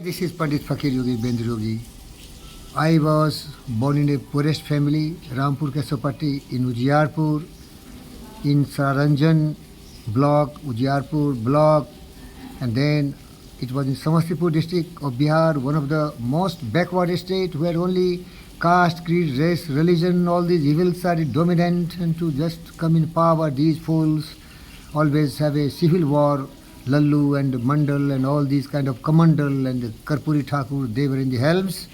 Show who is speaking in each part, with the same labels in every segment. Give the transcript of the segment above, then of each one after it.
Speaker 1: This is Pandit Fakir Yogi Bendra Yogi. I was born in a poorest family, Rampur Kesopatti in Ujiarpur, in Saranjan block, Ujiarpur block, and then it was in Samastipur district of Bihar, one of the most backward state where only caste, creed, race, religion, all these evils are dominant, and to just come in power, these fools always have a civil war. Lallu and Mandal and all these kind of Kamandal and Karpuri Thakur, they were in the helms.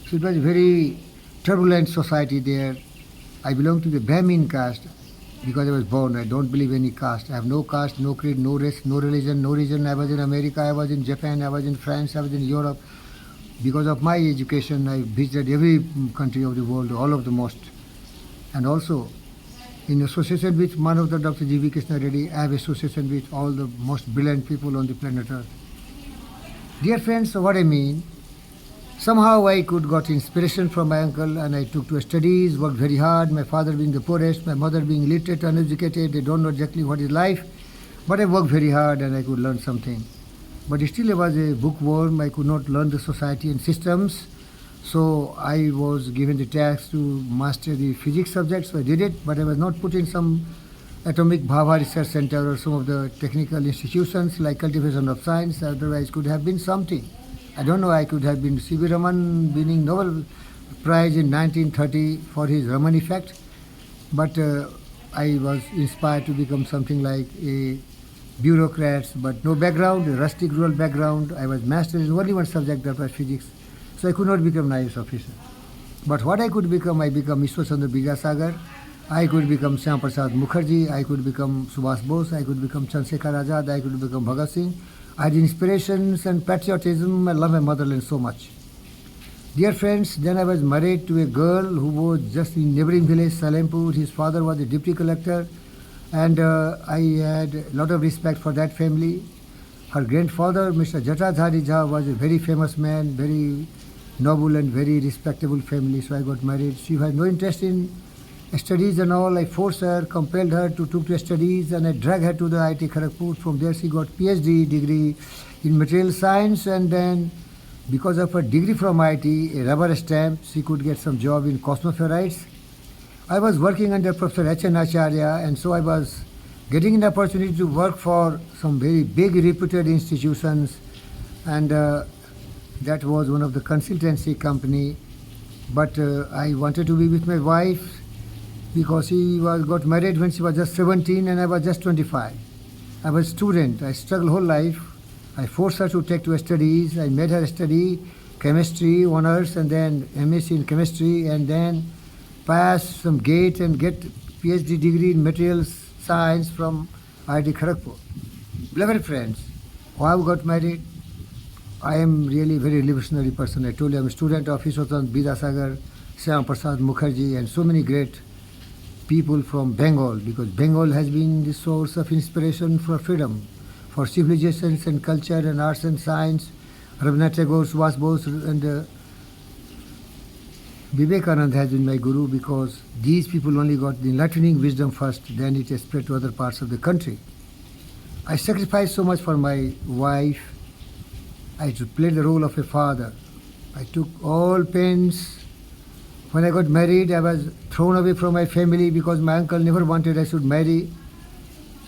Speaker 1: So it was a very turbulent society there. I belong to the Brahmin caste because I was born. I don't believe any caste. I have no caste, no creed, no race, no religion, no region. I was in America, I was in Japan, I was in France, I was in Europe. Because of my education, I visited every country of the world, all of the most. And also, in association with Manavata Dr. G.V. Krishna Reddy, I have association with all the most brilliant people on the planet Earth. Dear friends, so what I mean, somehow I could got inspiration from my uncle and I took to studies, worked very hard, my father being the poorest, my mother being literate, uneducated, they don't know exactly what is life, but I worked very hard and I could learn something. But still I was a bookworm, I could not learn the society and systems. So I was given the task to master the physics subject, so I did it, but I was not put in some atomic Bhava research center or some of the technical institutions like cultivation of science, otherwise could have been something. I don't know, I could have been C.V. Raman winning Nobel Prize in 1930 for his Raman effect, but I was inspired to become something like a bureaucrat, but no background, a rustic rural background. I was master in only one subject, that was physics. So I could not become an IAS officer. But what I could become, I become Ishwar Chandra Vidyasagar, I could become Shyam Prasad Mukherjee, I could become Subhash Bose, I could become Chandrasekhar Azad, I could become Bhagat Singh. I had inspirations and patriotism. I love my motherland so much. Dear friends, then I was married to a girl who was just in neighboring village, Salempur. His father was a deputy collector, and I had a lot of respect for that family. Her grandfather, Mr. Jatadhari Jha, was a very famous man, very noble and very respectable family, so I got married. She had no interest in studies and all. I forced her, compelled her to take to studies, and I dragged her to the IIT Kharagpur. From there she got PhD degree in material science, and then because of her degree from IIT, a rubber stamp, she could get some job in Cosmoferrites. I was working under Professor H.N. Acharya, and so I was getting an opportunity to work for some very big reputed institutions, and that was one of the consultancy company. But I wanted to be with my wife because she got married when she was just 17 and I was just 25. I was a student. I struggled whole life. I forced her to take to studies. I made her study chemistry, honors, and then MSc in chemistry, and then pass some gate and get PhD degree in materials science from IIT Kharagpur. Beloved friends, why I got married? I am really a very revolutionary person. I told you I'm a student of Ishwar Chandra Vidyasagar, Shyam Prasad Mukherjee, and so many great people from Bengal, because Bengal has been the source of inspiration for freedom, for civilizations and culture and arts and science. Rabindranath Tagore, Subhash Bose, and Vivekananda has been my guru, because these people only got the enlightening wisdom first, then it has spread to other parts of the country. I sacrificed so much for my wife. I played the role of a father. I took all pains. When I got married, I was thrown away from my family because my uncle never wanted I should marry.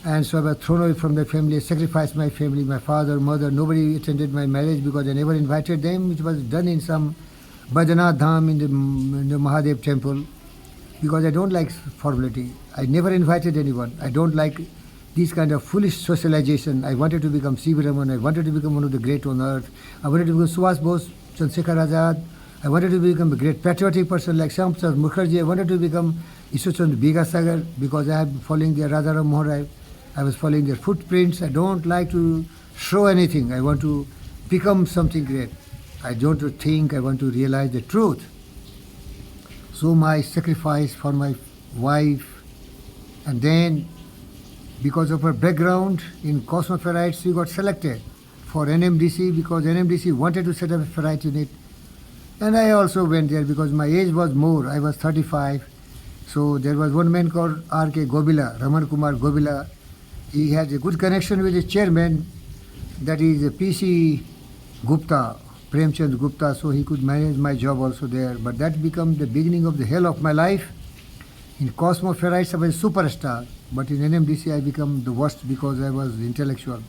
Speaker 1: And so I was thrown away from the family. I sacrificed my family, my father, mother. Nobody attended my marriage because I never invited them. It was done in some Bajana Dham in the Mahadev temple, because I don't like formality. I never invited anyone. I don't like this kind of foolish socialization. I wanted to become C.V. Raman. I wanted to become one of the great on earth. I wanted to become Subhash Bose, Chandrasekhar Azad. I wanted to become a great patriotic person like Shyam Prasad Mukherjee. I wanted to become Ishwar Chandra Vidyasagar because I am following their Rajaram Mohan Rai. I was following their footprints. I don't like to show anything. I want to become something great. I don't think, I want to realize the truth. So my sacrifice for my wife, and then because of her background in Cosmoferrites, she got selected for NMDC because NMDC wanted to set up a ferrite unit. And I also went there because my age was more. I was 35. So there was one man called R.K. Gobila, Raman Kumar Gobila. He had a good connection with the chairman, that is P.C. Gupta, Premchand Gupta, so he could manage my job also there. But that became the beginning of the hell of my life. In Cosmo Ferrites, I was a superstar, but in NMDC I became the worst because I was intellectual.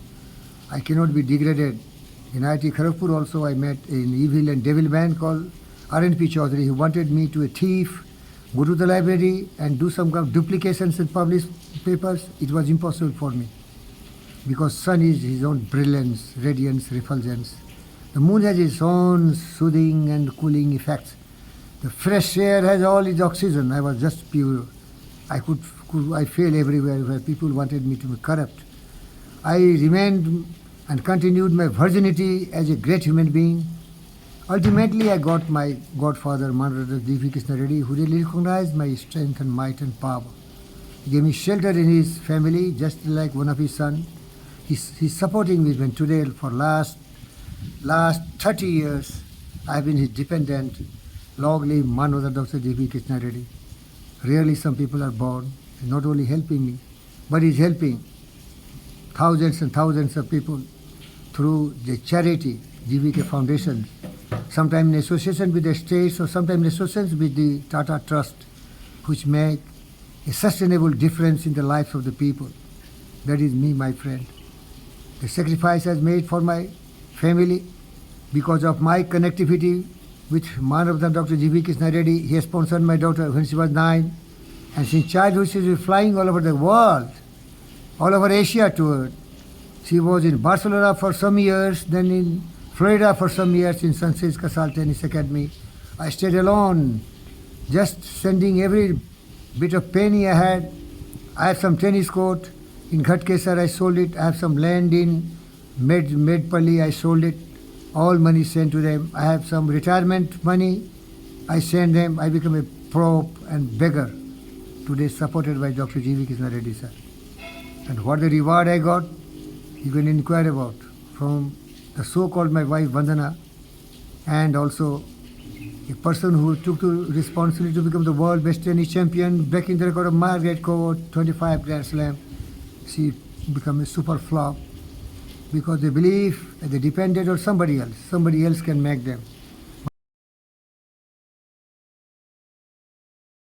Speaker 1: I cannot be degraded. In IIT Kharagpur also I met an evil and devil man called R.N.P. Chaudhary, who wanted me to a thief, go to the library and do some kind of duplications and publish papers. It was impossible for me because sun is his own brilliance, radiance, refulgence. The moon has its own soothing and cooling effects. The fresh air has all its oxygen. I was just pure. I fail everywhere where people wanted me to be corrupt. I remained and continued my virginity as a great human being. Ultimately, I got my godfather, Manrada D.V. Krishna Reddy, who really recognized my strength and might and power. He gave me shelter in his family, just like one of his sons. He's supporting me when today, for last 30 years, I've been his dependent. Long live Manrada Dr. D.V. Krishna Reddy. Rarely some people are born, not only helping me, but he's helping thousands and thousands of people through the charity, GVK Foundation, sometimes in association with the states or sometimes in association with the Tata Trust, which make a sustainable difference in the lives of the people. That is me, my friend. The sacrifice I made for my family because of my connectivity with Manavadhan Dr. G.V. Krishna Reddy. He has sponsored my daughter when she was 9, and since childhood she was flying all over the world, all over Asia toured. She was in Barcelona for some years, then in Florida for some years in San Francisco Casal Tennis Academy. I stayed alone, just sending every bit of penny I had. I have some tennis court in Ghatkesar, I sold it. I have some land in Medpalli, I sold it. All money sent to them. I have some retirement money, I send them. I become a prop and beggar. Today supported by Dr. G.V. Krishna Reddy sir. And what the reward I got, you can inquire about from the so-called my wife Vandana, and also a person who took the responsibility to become the world best tennis champion, breaking the record of Margaret Court, 25 Grand Slam. She became a super flop because they believe that they depended on somebody else. Somebody else can make them.